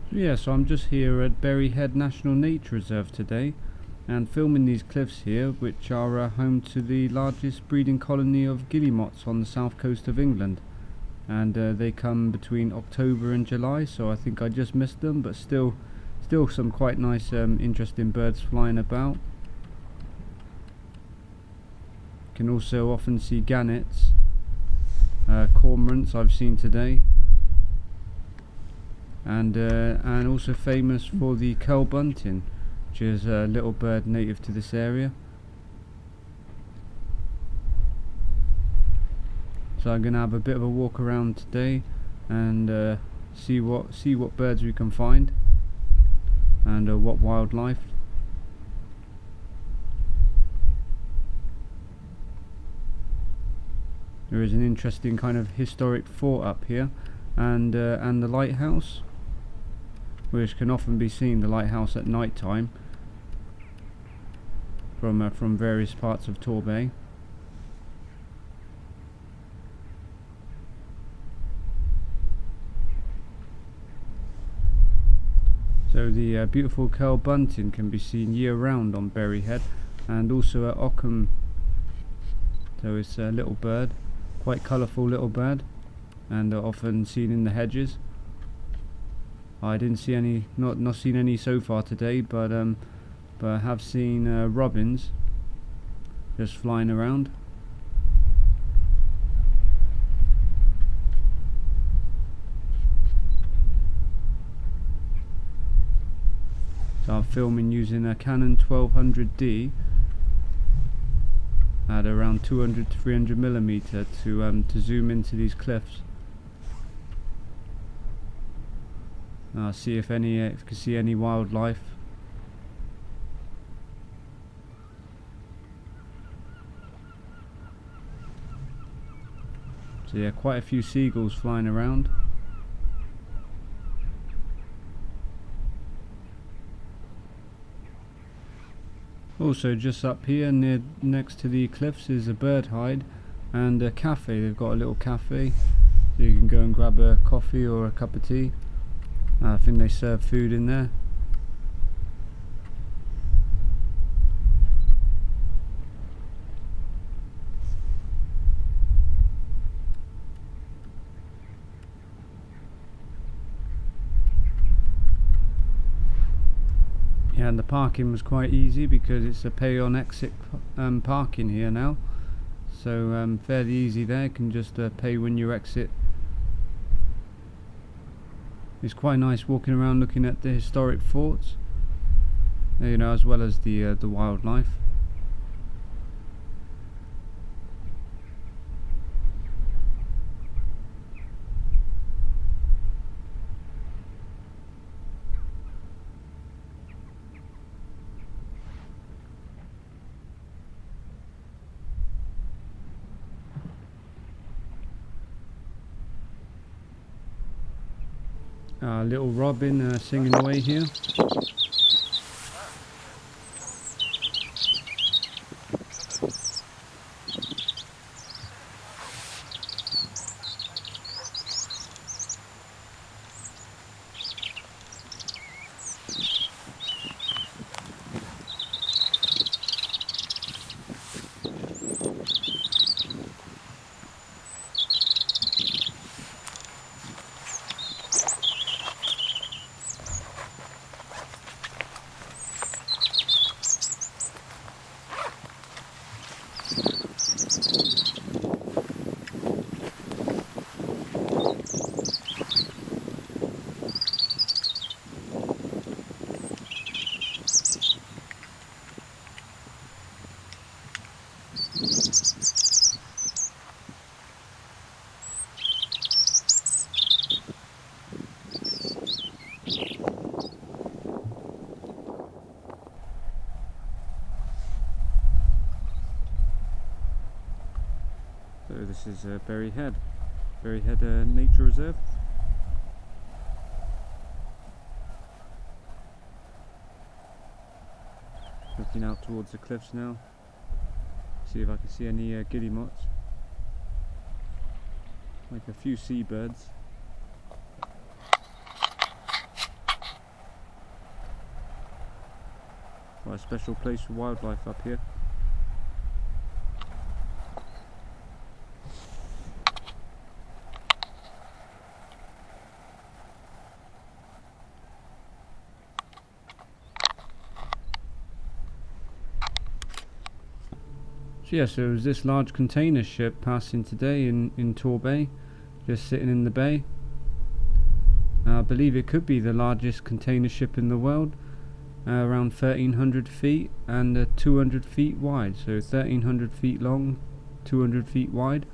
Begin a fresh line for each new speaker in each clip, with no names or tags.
Yeah, so I'm just here at Berryhead National Nature Reserve today and filming these cliffs here, which are home to the largest breeding colony of guillemots on the south coast of England. And they come between October and July, so I think I just missed them, but still some quite nice interesting birds flying about. You can also often see gannets, cormorants I've seen today, and also famous for the curl bunting, which is a little bird native to this area. So I'm gonna have a bit of a walk around today and see what birds we can find and what wildlife. There is an interesting kind of historic fort up here, and the lighthouse, which can often be seen, the lighthouse at night time from various parts of Torbay. So the beautiful curl bunting can be seen year round on Berryhead and also at Ockham. So it's a little bird, quite colourful little bird, and often seen in the hedges. I didn't see any, not seen any so far today, but I have seen robins just flying around. So I'm filming using a Canon 1200D at around 200 to 300 millimeter to zoom into these cliffs. See if you can see any wildlife. So yeah, quite a few seagulls flying around. Also just up here next to the cliffs is a bird hide and a cafe. They've got a little cafe, so you can go and grab a coffee or a cup of tea. I think they serve food in there. Yeah, and the parking was quite easy because it's a pay on exit parking here now, so fairly easy there. You can just pay when you exit. It's quite nice walking around looking at the historic forts, you know, as well as the wildlife. Little robin singing away here. So this is Berryhead Nature Reserve. Looking out towards the cliffs now, see if I can see any guillemots, like a few seabirds. Quite a special place for wildlife up here. So yeah, so it was this large container ship passing today in Torbay, just sitting in the bay. I believe it could be the largest container ship in the world, around 1,300 feet and 200 feet wide. So 1,300 feet long, 200 feet wide.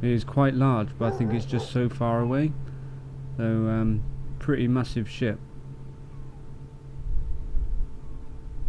It is quite large, but I think it's just so far away. So pretty massive ship.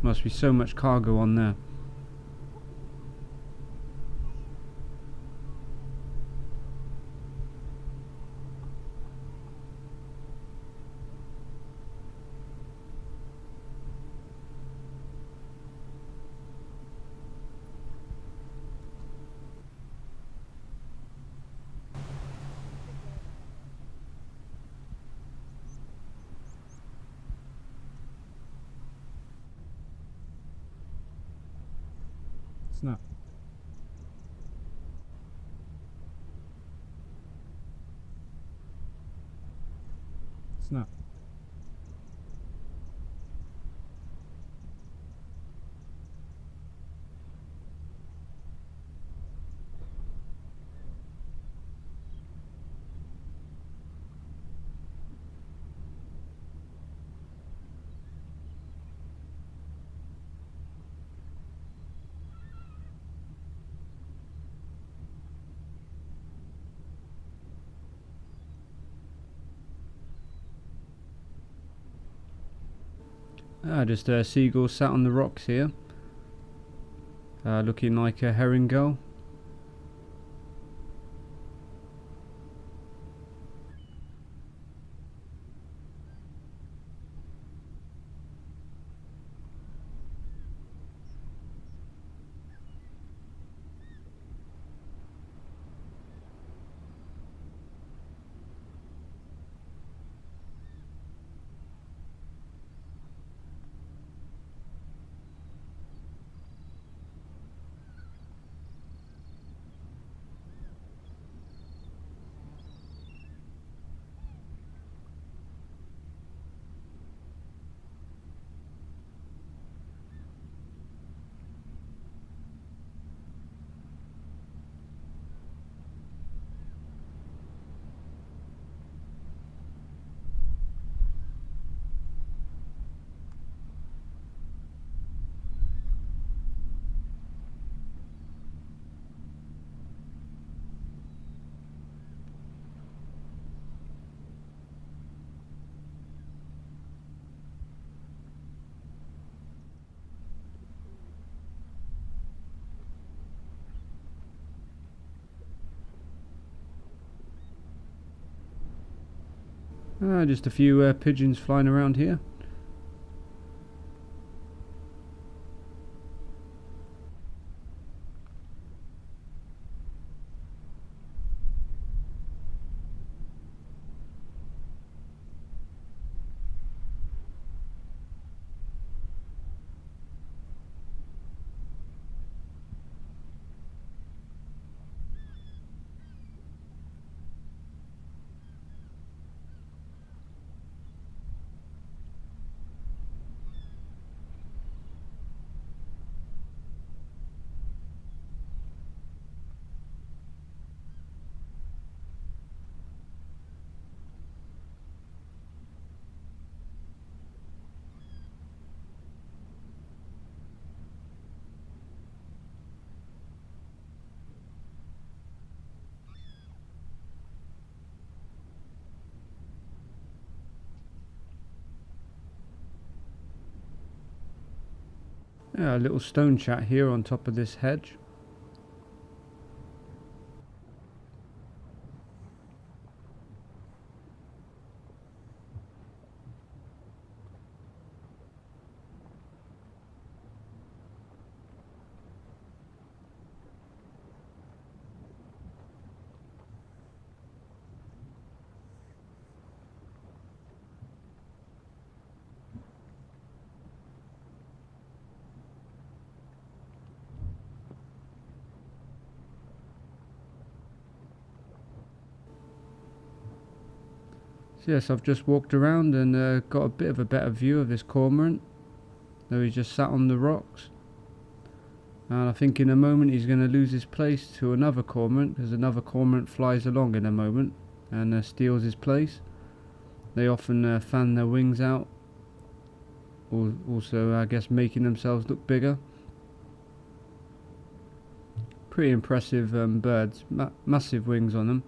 Must be so much cargo on there. Snap. Snap. Just a seagull sat on the rocks here, looking like a herring gull. Just a few pigeons flying around here. A little stone chat here on top of this hedge. So yes, I've just walked around and got a bit of a better view of this cormorant, though he's just sat on the rocks. And I think in a moment he's going to lose his place to another cormorant, because another cormorant flies along in a moment and steals his place. They often fan their wings out, also I guess making themselves look bigger. Pretty impressive birds, massive wings on them.